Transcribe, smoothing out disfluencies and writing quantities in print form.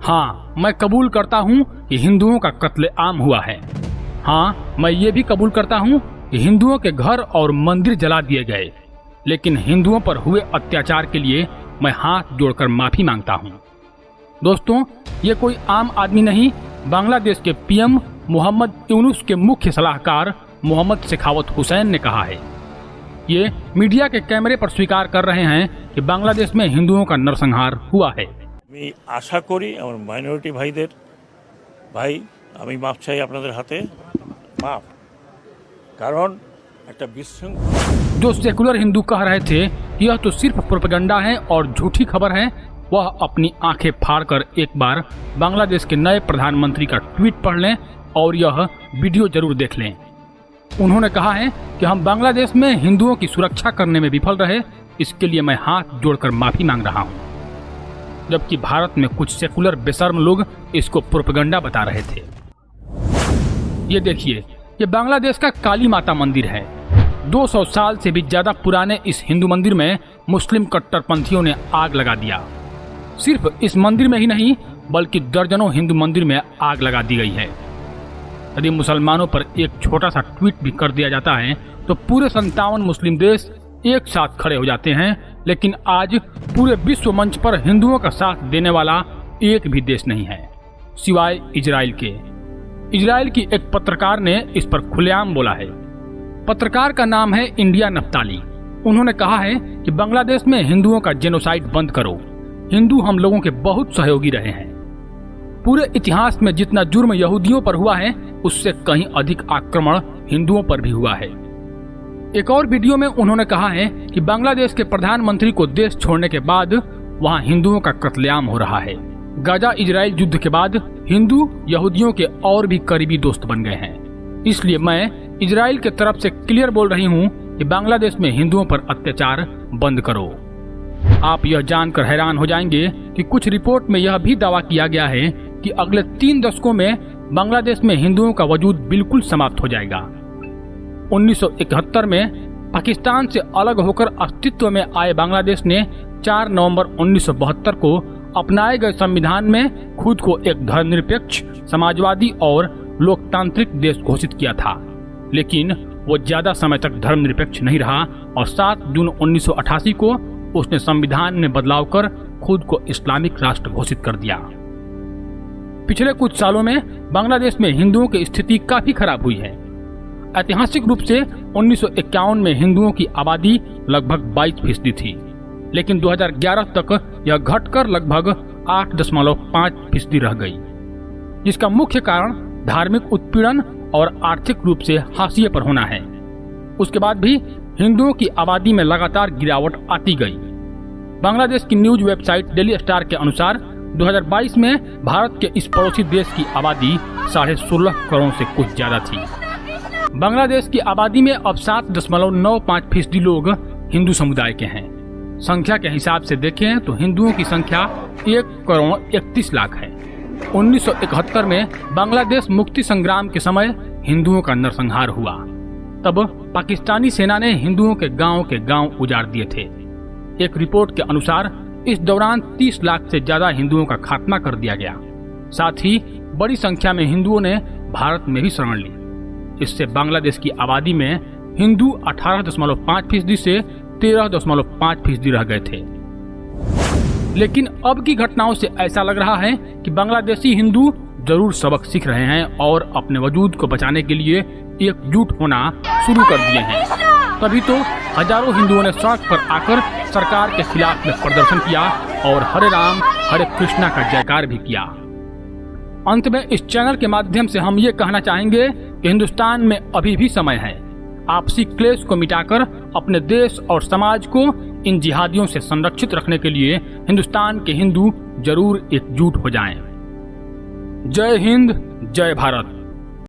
हाँ, मैं कबूल करता हूँ कि हिंदुओं का कत्लेआम हुआ है। हाँ, मैं ये भी कबूल करता हूँ कि हिंदुओं के घर और मंदिर जला दिए गए, लेकिन हिंदुओं पर हुए अत्याचार के लिए मैं हाथ जोड़कर माफी मांगता हूँ। दोस्तों, ये कोई आम आदमी नहीं, बांग्लादेश के पीएम मोहम्मद यूनुस के मुख्य सलाहकार मोहम्मद शेखावत हुसैन ने कहा है। ये मीडिया के कैमरे पर स्वीकार कर रहे हैं कि बांग्लादेश में हिंदुओं का नरसंहार हुआ है। আমি আশা করি আমার মাইনরিটি ভাইদের আমি মাপ চাই আপনাদের হাতে মাপ, কারণ একটা বিশৃঙ্খলা। जो सेकुलर हिंदू कह रहे थे यह तो सिर्फ प्रोपेगेंडा है और झूठी खबर है, वह अपनी आंखें फाड़कर एक बार बांग्लादेश के नए प्रधानमंत्री का ट्वीट पढ़ लें और यह वीडियो जरूर देख लें। उन्होंने कहा है कि हम बांग्लादेश में हिंदुओं की सुरक्षा करने में विफल रहे, इसके लिए मैं हाथ जोड़कर माफी मांग रहा हूँ। जबकि भारत में कुछ सेकुलर बेशर्म लोग इसको प्रोपेगेंडा बता रहे थे। ये देखिए, ये बांग्लादेश का काली माता मंदिर है। 200 साल से भी ज्यादा पुराने इस हिंदू मंदिर में मुस्लिम कट्टरपंथियों ने आग लगा दिया। सिर्फ इस मंदिर में ही नहीं बल्कि दर्जनों हिंदू मंदिर में आग लगा दी गई है। यदि मुसलमानों पर एक छोटा सा ट्वीट भी कर दिया जाता है तो पूरे 57 मुस्लिम देश एक साथ खड़े हो जाते हैं, लेकिन आज पूरे विश्व मंच पर हिंदुओं का साथ देने वाला एक भी देश नहीं है सिवाय इजराइल के। इजराइल की एक पत्रकार ने इस पर खुलेआम बोला है। पत्रकार का नाम है इंडिया नफ्ताली। उन्होंने कहा है कि बांग्लादेश में हिंदुओं का जेनोसाइड बंद करो। हिंदू हम लोगों के बहुत सहयोगी रहे हैं। पूरे इतिहास में जितना जुर्म यहूदियों पर हुआ है उससे कहीं अधिक आक्रमण हिंदुओं पर भी हुआ है। एक और वीडियो में उन्होंने कहा है कि बांग्लादेश के प्रधानमंत्री को देश छोड़ने के बाद वहां हिंदुओं का कत्लेआम हो रहा है। गाजा इजराइल युद्ध के बाद हिंदू यहूदियों के और भी करीबी दोस्त बन गए हैं। इसलिए मैं इजराइल के तरफ से क्लियर बोल रही हूं कि बांग्लादेश में हिंदुओं पर अत्याचार बंद करो। आप यह जानकर हैरान हो जाएंगे कि कुछ रिपोर्ट में यह भी दावा किया गया है कि अगले 3 दशकों में बांग्लादेश में हिंदुओं का वजूद बिल्कुल समाप्त हो जाएगा। 1971 में पाकिस्तान से अलग होकर अस्तित्व में आए बांग्लादेश ने 4 नवंबर 1972 को अपनाए गए संविधान में खुद को एक धर्मनिरपेक्ष, समाजवादी और लोकतांत्रिक देश घोषित किया था, लेकिन वो ज्यादा समय तक धर्मनिरपेक्ष नहीं रहा और 7 जून 1988 को उसने संविधान में बदलाव कर खुद को इस्लामिक राष्ट्र घोषित कर दिया। पिछले कुछ सालों में बांग्लादेश में हिंदुओं की स्थिति काफी खराब हुई है। ऐतिहासिक रूप से 1951 में हिंदुओं की आबादी लगभग 22% थी, लेकिन 2011 तक यह घटकर लगभग 8.5% रह गई, जिसका मुख्य कारण धार्मिक उत्पीड़न और आर्थिक रूप से हाशिए पर होना है। उसके बाद भी हिंदुओं की आबादी में लगातार गिरावट आती गई। बांग्लादेश की न्यूज वेबसाइट डेली स्टार के अनुसार 2022 में भारत के इस पड़ोसी देश की आबादी 16.5 करोड़ से कुछ ज्यादा थी। बांग्लादेश की आबादी में अब 7.95% लोग हिंदू समुदाय के हैं। संख्या के हिसाब से देखें तो हिंदुओं की संख्या 1,31,00,000 है। 1971 में बांग्लादेश मुक्ति संग्राम के समय हिंदुओं का नरसंहार हुआ। तब पाकिस्तानी सेना ने हिंदुओं के गांव उजाड़ दिए थे। एक रिपोर्ट के अनुसार इस दौरान 30 लाख से ज्यादा हिंदुओं का खात्मा कर दिया गया। साथ ही बड़ी संख्या में हिंदुओं ने भारत में भी शरण ली। इससे बांग्लादेश की आबादी में हिंदू 18.5% से 13.5% रह गए थे। लेकिन अब की घटनाओं से ऐसा लग रहा है कि बांग्लादेशी हिंदू जरूर सबक सीख रहे हैं और अपने वजूद को बचाने के लिए एकजुट होना शुरू कर दिए हैं। तभी तो हजारों हिंदुओं ने सड़क पर आकर सरकार के खिलाफ में प्रदर्शन किया और हरे राम हरे कृष्णा का जयकार भी किया। अंत में इस चैनल के माध्यम से हम ये कहना चाहेंगे कि हिंदुस्तान में अभी भी समय है। आपसी क्लेश को मिटाकर अपने देश और समाज को इन जिहादियों से संरक्षित रखने के लिए हिंदुस्तान के हिंदू जरूर एकजुट हो जाएं। जय हिंद, जय भारत।